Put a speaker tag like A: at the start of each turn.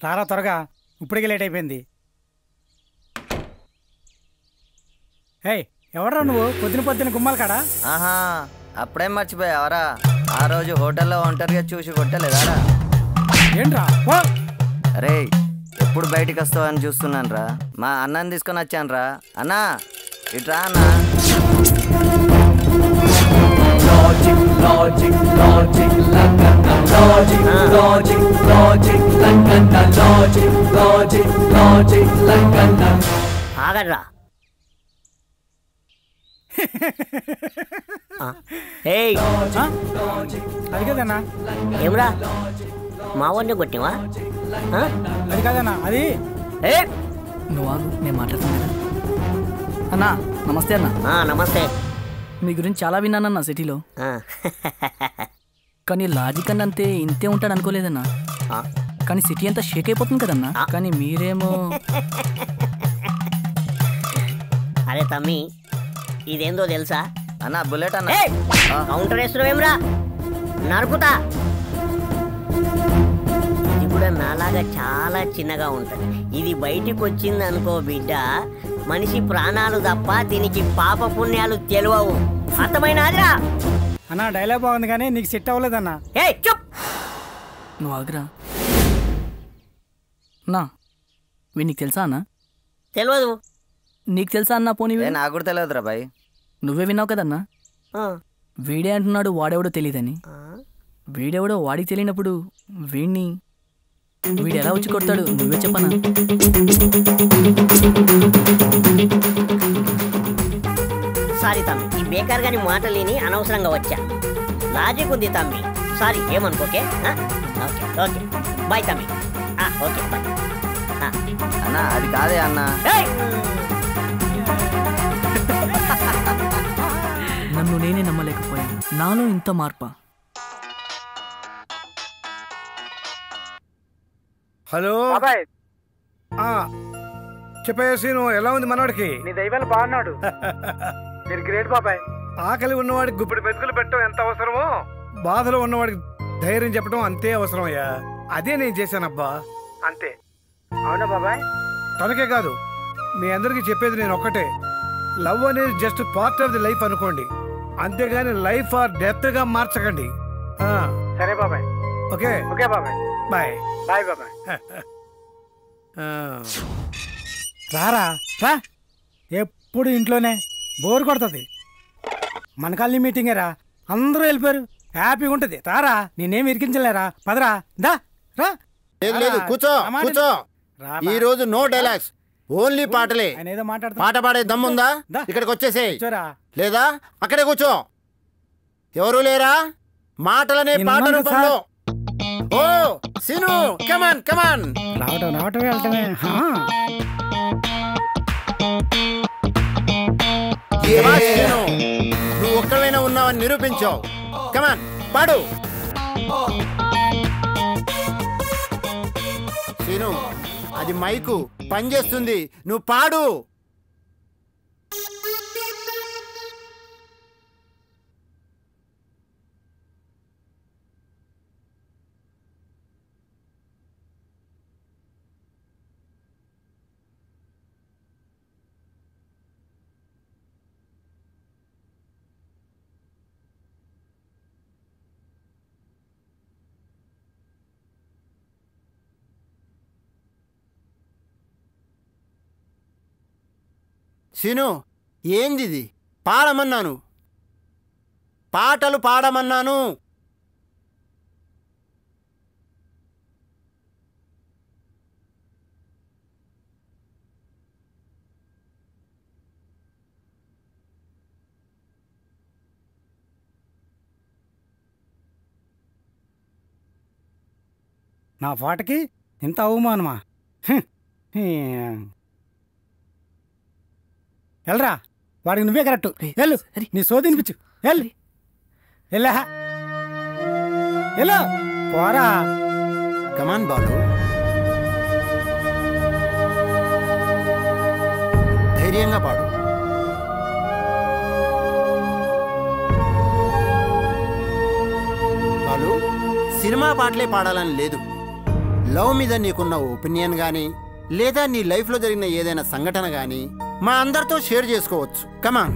A: రారా త్వరగా, ఇప్పటికే లేట్ అయిపోయింది. ఏయ్ ఎవడరా నువ్వు పొద్దున గుమ్మాల కాడా?
B: ఆహా, అప్పుడేం మర్చిపోయావరా? ఆ రోజు హోటల్లో ఒంటరిగా చూసి కొట్టలేదారా?
A: ఏంట్రా?
B: అరే ఎప్పుడు బయటికి వస్తావని చూస్తున్నాను రా. మా అన్నని తీసుకొని వచ్చాను రా. అన్నా ఇట్రా అన్నా.
C: ఆగడ్రా.
A: అది కదన్నా.
C: ఏమ్రా మా వాడిని కొట్టివా?
A: అది కాదన్నా, అది
D: నువ్వు నేను మాట్లాడుతున్నా. అన్నా నమస్తే అన్న.
C: నమస్తే.
D: మీ గురించి చాలా విన్నానన్నా సిటీలో. కానీ లాజిక్ అన్నంతే ఇంతే ఉంటాడు అనుకోలేదన్నా. కానీ సిటీ అంతా షేక్ అయిపోతుంది కదన్నా. కానీ మీరేమో.
C: అరే తమ్మి, ఇదేందో తెలుసా
B: అన్నా? బుల్లెట్ అన్న.
C: కౌంటర్ వేస్తున్నావేమ్రా? నరుకుతా. ఇది కూడా నాలాగా చాలా చిన్నగా ఉంటుంది. ఇది బయటికి వచ్చింది అనుకో బిడ్డ, మనిషి ప్రాణాలు తప్ప దీనికి పాప పుణ్యాలు తెలియవు. అర్థమైనాదిరా?
A: అన్నా డైలాగ్ బాగుంది కానీ నీకు సెట్ అవ్వలేదన్నా.
D: నువ్వు ఆగ్రా నా. నీకు తెలుసా అన్నా?
C: తెలియదు.
D: నీకు తెలుసా అన్నా? పోనీ
B: నాకు కూడా తెలియదురా బాయ్.
D: నువ్వే విన్నావు కదన్నా. వీడే అంటున్నాడు వాడెవడో తెలియదని. వీడెవడో వాడికి తెలియనప్పుడు వీడు ఎలా వచ్చి కొడతాడు? నువ్వే చెప్పనా?
C: సారీ తమ్మి, ఈ బేకార్ గాని మాటలు విని అనవసరంగా వచ్చా. లాజిక్ ఉంది తమ్మి, సారీ ఏమనుకోకే. ఓకే ఓకే బాయ్ తమ్మి. Okay bye.
B: అన్నా అది కాదే అన్నా.
D: నన్ను నేనే నమ్మలేకపోయాను. నాలో ఇంత మార్పా?
E: హలో బాబాయ్. చెప్పేసి నువ్వు ఎలా ఉంది మనవాడికి?
A: నీ దైవాలు బాగున్నాడు. మీరు గ్రేట్ బాబాయ్.
E: ఆకలి ఉన్నవాడికి గుప్పిడి మెతుకులు పెట్టడం ఎంత అవసరమో, బాధలో ఉన్నవాడికి ధైర్యం చెప్పడం అంతే అవసరమయ్యా. అదే నేను చేశానబ్బా, అంతే.
A: అవునా బాబాయ్?
E: తనకే కాదు, మీ అందరికీ చెప్పేది నేను ఒక్కటే. లవ్ అనేది just part of the life అనుకోండి, అంతేగాని లైఫ్ ఆర్ డెత్ గా మార్చకండి.
A: సరే బాబాయ్.
E: ఓకే
A: ఓకే బాబాయ్.
E: బాయ్
A: బాయ్ బాబాయ్. రారా రా, ఎప్పుడు ఇంట్లోనే బోర్ కొడుతుంది. మన కాలనీ మీటింగే రా, అందరూ వెళ్ళిపోయారు. హ్యాపీగా ఉంటుంది. రారా, నేనేమి ఇరికించలేరా. పదరా దా రా.
F: లేదు కూర్చో కూర్చో. ఈ రోజు నో డైలాగ్స్, ఓన్లీ పాటలే. పాట పాడే దమ్ముందా? ఇక్కడికి వచ్చేసేయ్. లేదా అక్కడే కూర్చో. ఎవరు లేరా? మాటలనే పాట రూపంలో. ఓ సీను, కమాన్ కమాన్.
A: రావటమే వెళ్ళటమే.
F: నువ్వు ఒక్కడైనా ఉన్నావని నిరూపించావు. కమాన్ పాడు. సీను, అది మైకు పనిచేస్తుంది, నువ్వు పాడు. సీను, ఏందిది? పాడమన్నాను, పాటలు పాడమన్నాను.
A: నా పాటకి ఇంత అవమానమా? వెళ్ళరా, వాడికి నువ్వే కరెక్ట్. వెళ్ళు, నీ సోది వినిపించు. వెళ్ళు వెళ్ళా వెళ్ళు పోరా.
F: కమాన్ బాలు, ధైర్యంగా పాడు. బాలు, సినిమా పాటలే పాడాలని లేదు, లవ్ మీద నీకున్న ఒపీనియన్ కానీ లేదా నీ లైఫ్లో జరిగిన ఏదైనా సంఘటన కానీ మా అందరితో షేర్ చేసుకోవచ్చు. కమాన్.